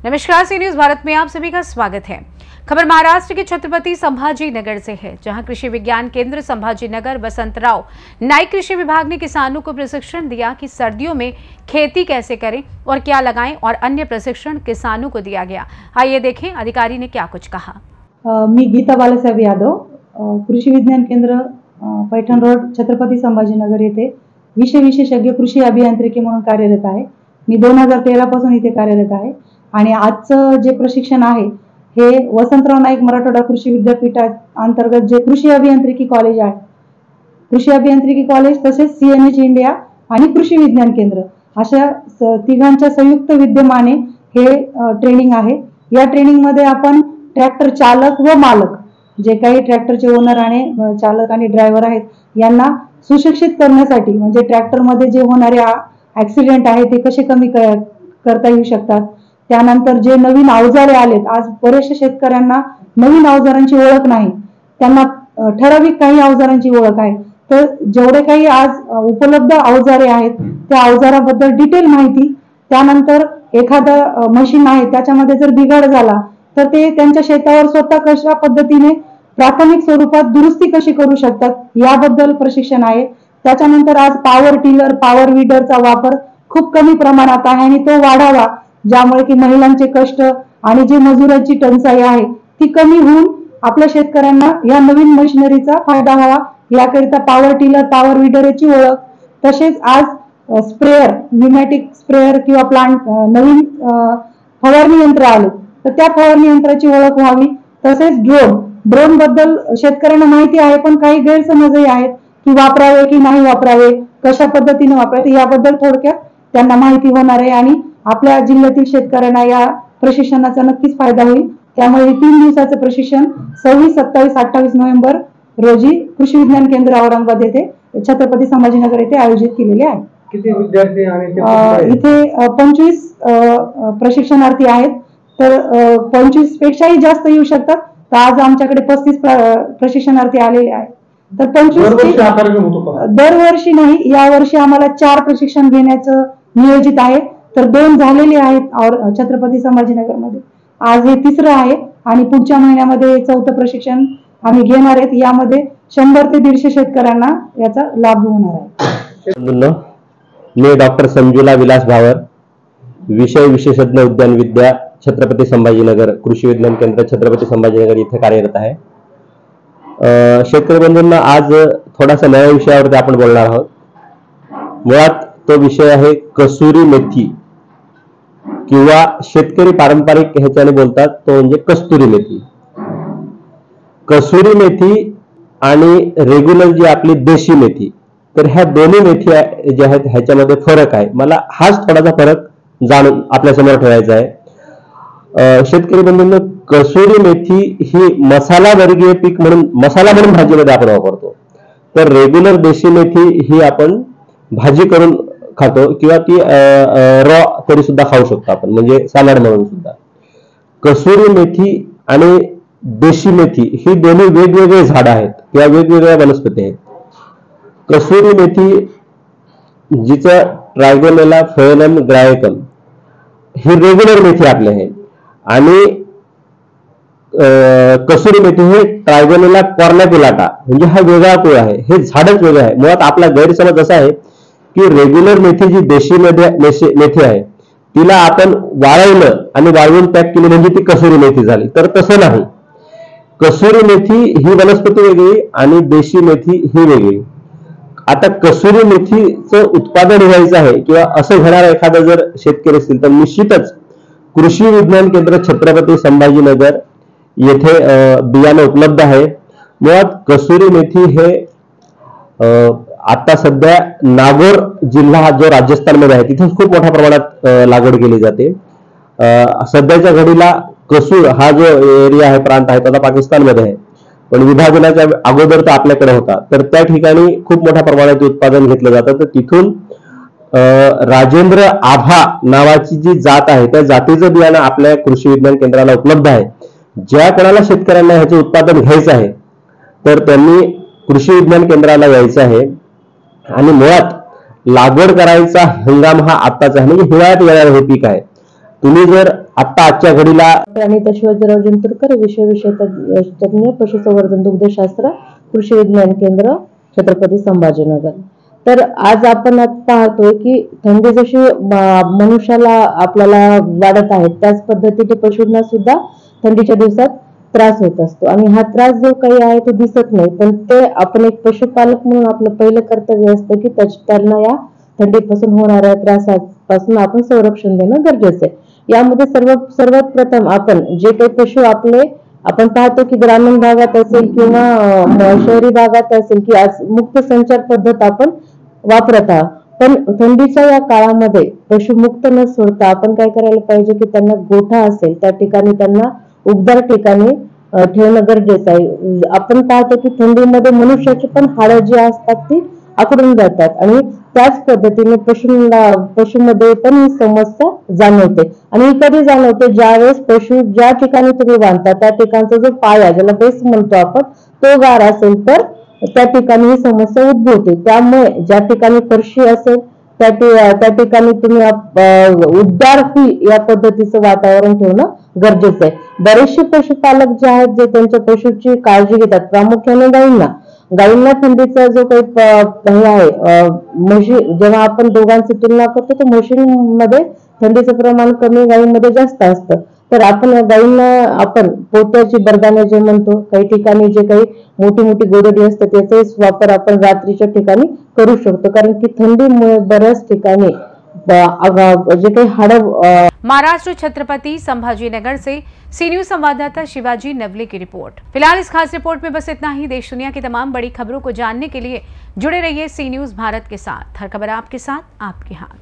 नमस्कार, C news Bharat में आप सभी का स्वागत है। खबर महाराष्ट्र के छत्रपति संभाजी नगर से है, जहां कृषि विज्ञान केंद्र संभाजी नगर वसंतराव नाइक कृषि विभाग ने किसानों को प्रशिक्षण दिया कि सर्दियों में खेती कैसे करें और क्या लगाएं, और अन्य प्रशिक्षण किसानों को दिया गया। आइए देखें अधिकारी ने क्या कुछ कहा। मी गीता बालासाहेब यादव, कृषि विज्ञान केंद्र पैठण रोड छत्रपती संभाजीनगर येथे विषय विशेषज्ञ कृषी अभियांत्रिकी म्हणून कार्यरत आहे। मी 2013 पासून इथे कार्यरत आहे आणि आजचं जे प्रशिक्षण आहे हे वसंतराव नाईक मराठवाडा कृषी विद्यापीठा अंतर्गत जे कृषी अभियांत्रिकी कॉलेज आहे, कृषी अभियांत्रिकी कॉलेज तसेच CNH इंडिया आणि कृषी विज्ञान केंद्र अशा तिघांच्या संयुक्त विद्यमाने हे ट्रेनिंग आहे। या ट्रेनिंग मध्ये आपण ट्रॅक्टर चालक व मालक जे काही ट्रॅक्टरचे ओनर आणि चालक आणि ड्रायव्हर आहेत यांना सुशिक्षित करण्यासाठी, म्हणजे ट्रॅक्टर मध्ये जे होणारे ऍक्सिडेंट आहे ते कसे कमी करता येऊ शकतात। त्यानंतर जे नवीन अवजारे आलेत, आज बरेचशा शेतकऱ्यांना नवीन अवजारांची ओळख नाही, त्यांना ठराविक काही अवजारांची ओळख आहे। तर जेवढे काही आज उपलब्ध अवजारे आहेत त्या अवजाराबद्दल डिटेल माहिती, त्यानंतर एखादा मशीन आहे त्याच्यामध्ये जर बिघाड झाला तर ते त्यांच्या शेतावर स्वतः कशा पद्धतीने प्राथमिक स्वरूपात दुरुस्ती कशी करू शकतात याबद्दल प्रशिक्षण आहे। त्याच्यानंतर आज पॉवर टिलर, पॉवर वीडरचा वापर खूप कमी प्रमाणात आहे आणि तो वाढावा, ज्यामुळे की महिलांचे कष्ट आणि जे मजुरांची टंचाई आहे ती कमी होऊन आपल्या शेतकऱ्यांना या नवीन मशिनरीचा फायदा व्हावा, याकरिता पॉवर टिलर, पॉवर वीडरची ओळख, तसेच आज स्प्रेअर, न्यूमॅटिक स्प्रेअर किंवा प्लांट नवीन फवारणी यंत्र आले तर त्या फवारणी यंत्राची ओळख व्हावी। तसेच ड्रोन बद्दल शेतकऱ्यांना माहिती आहे पण काही गैरसमजही आहेत की वापरावे की नाही वापरावे, कशा पद्धतीने वापरावे याबद्दल थोडक्यात त्यांना माहिती होणार आहे आणि आपल्या जिल्ह्यातील शेतकऱ्यांना या प्रशिक्षणाचा नक्कीच फायदा होईल। त्यामुळे 3 दिवसाचे प्रशिक्षण 26, 27, 28 नोव्हेंबर रोजी कृषी विज्ञान केंद्र औरंगाबाद येथे छत्रपती संभाजीनगर येथे आयोजित केलेले आहे। किती विद्यार्थी आणि इथे 25 प्रशिक्षणार्थी आहेत, तर 25 पेक्षाही जास्त येऊ शकतात। तर आज आमच्याकडे 35 प्रशिक्षणार्थी आलेले आहेत। तर 25 दरवर्षी नाही, यावर्षी आम्हाला 4 प्रशिक्षण घेण्याचं नियोजित आहे, तर 2 झालेले आहेत छत्रपती संभाजीनगर मध्ये। आज हे 3रं आहे आणि पुढच्या महिन्यामध्ये 4थं प्रशिक्षण आम्ही घेणार आहेत। यामध्ये 100 ते 150 शेतकऱ्यांना याचा लाभ होणार आहे। मी डॉक्टर संजुला विलास भावर, विषय विशेषज्ञ उद्यान विद्या छत्रपती संभाजीनगर कृषी विज्ञान केंद्र छत्रपती संभाजीनगर इथे कार्यरत आहे। शेतकरी बंधूंना आज थोडासा नव्या विषयावरती आपण बोलणार आहोत। मुळात तो विषय आहे कसुरी मेथी, किंवा शेतकरी पारंपरिक ह्याच्याने बोलतात तो म्हणजे कस्तुरी मेथी। कसुरी मेथी आणि रेग्युलर जी आपली देशी मेथी, तर ह्या दोन्ही मेथी ज्या आहेत ह्याच्यामध्ये फरक आहे। मला हाच थोडासा फरक जाणून आपल्या समोर ठेवायचा आहे। शेतकरी बंधूंनो, कसुरी मेथी ही मसाला वर्गीय पीक म्हणून मसाला म्हणून भाजीमध्ये आपण वापरतो, तर रेग्युलर देशी मेथी ही आपण भाजी करून खातो किंवा ती रॉ तरी सुद्धा खाऊ शकतो आपण, म्हणजे सॅलड म्हणून सुद्धा। कसुरी मेथी आणि देशी मेथी ही दोन्ही वेगवेगळे झाड आहेत किंवा वेगवेगळ्या वनस्पती आहेत। कसुरी मेथी जिचं ट्रायगोनेला फेनम ग्रायकम ही रेग्युलर मेथी आपली आहे आणि कसुरी मेथी हे ट्रायगोनेला कॉर्नॅक्युलाटा म्हणजे हा वेगळा कुळ आहे, हे झाडच वेगळं आहे। मुळात आपला गैरसमज असा आहे की रेग्युलर मेथी जी देशी मेथी आहे तिला आपण वाळवलं आणि वाळवून पॅक केली म्हणजे ती कसुरी मेथी झाली, तर तसं नाही। कसुरी मेथी ही वनस्पती वेगळी आणि देशी मेथी ही वेगळी। आता कसुरी मेथीचं उत्पादन व्हायचं आहे किंवा असं घेणारा एखादा जर शेतकरी असतील तर निश्चितच कृषी विज्ञान केंद्र छत्रपती संभाजीनगर येथे बियाणं उपलब्ध आहे। मुळात कसुरी मेथी हे आता सध्या नागौर जिल्हा जो राजस्थानमध्ये आहे तिथे खूप मोठ्या प्रमाणात लागवड केली जाते। सध्याच्या घडीला कसूर हा जो एरिया आहे, प्रांत आहे, तो पाकिस्तानमध्ये आहे, पण विभाजनाच्या अगोदर तो आपल्याकडे होता, तर त्या ठिकाणी खूप मोठ्या प्रमाणात उत्पादन घेतलं जातं। तर तिथून राजेंद्र आभा नावाची जी जात आहे त्या जातीचं बियाणं आपल्या कृषी विज्ञान केंद्राला उपलब्ध आहे। ज्या कोणाला शेतकऱ्यांना ह्याचे उत्पादन घ्यायचं आहे तर त्यांनी कृषी विज्ञान केंद्राला यायचं आहे आणि मुळात लागवड करायचा हंगाम हा आत्ताचा आहे, म्हणजे हिवाळ्यात येणारं हे पीक आहे. तुम्ही जर आता आजच्या घडीला अनिता शिवाजीराव जंतुरकर, विषय तज्ञ, पशुसंवर्धन दुग्धशास्त्र, कृषी विज्ञान केंद्र, छत्रपती संभाजीनगर. तर आज आपण पाहतोय की थंडी जशी मनुष्याला आपल्याला वाढत आहे, त्याच पद्धतीने पशूंना सुद्धा थंडीच्या दिवसात त्रास होत असतो. आणि हा त्रास जो काही आहे तो दिसत नाही, पण ते आपण एक पशुपालक म्हणून आपलं पहिलं कर्तव्य असतं की त्यांना या थंडीपासून होणाऱ्या त्रासापासून आपण संरक्षण देणं गरजेचं आहे. यामध्ये सर्वात प्रथम आपण जे काही पशु आपण पाहतो की ग्रामीण भागात असेल किंवा शहरी भागात असेल की आज मुक्त संचार पद्धत आपण वापरत आहोत, पण थंडीच्या या काळामध्ये पशु मुक्त न सोडता आपण काय करायला पाहिजे की त्यांना गोठा असेल त्या ठिकाणी त्यांना उबदार ठिकाणी ठेवणं गरजेचं आहे. आपण पाहतो की थंडीमध्ये मनुष्याची पण हाडं जी असतात ती आकडून जातात आणि त्याच पद्धतीने पशुमध्ये पण ही समस्या जाणवते. आणि ही कधी जाणवते, ज्यावेळेस पशु ज्या ठिकाणी तुम्ही बांधता त्या ठिकाणचा जो पाया, ज्याला बेस म्हणतो आपण, तो गार असेल तर त्या ठिकाणी ही समस्या उद्भवते. त्यामुळे ज्या ठिकाणी फरशी असेल त्या ठिकाणी तुम्ही उबदार या पद्धतीचं वातावरण ठेवणं गरजेचं आहे. बरेचसे पशुपालक जे आहेत जे त्यांच्या पशुची काळजी घेतात, प्रामुख्याने गायींना थंडीचा जो काही आहे, म्हशी जेव्हा आपण दोघांची तुलना करतो तर म्हशींमध्ये थंडीचं प्रमाण कमी, गायींमध्ये जास्त असतं. तर आपण गायींना आपण पोत्याची बरदाणे जे म्हणतो, काही ठिकाणी जे काही मोठी मोठी गोधडी असते त्याचाही वापर आपण रात्रीच्या ठिकाणी करू शकतो, कारण की थंडीमुळे बऱ्याच ठिकाणी जे काही हाडं. महाराष्ट्र छत्रपति संभाजीनगर से सी न्यूज संवाददाता शिवाजी नवले की रिपोर्ट। फिलहाल इस खास रिपोर्ट में बस इतना ही। देश दुनिया की तमाम बड़ी खबरों को जानने के लिए जुड़े रहिए सी न्यूज भारत के साथ। हर खबर आपके साथ, आपके हाथ।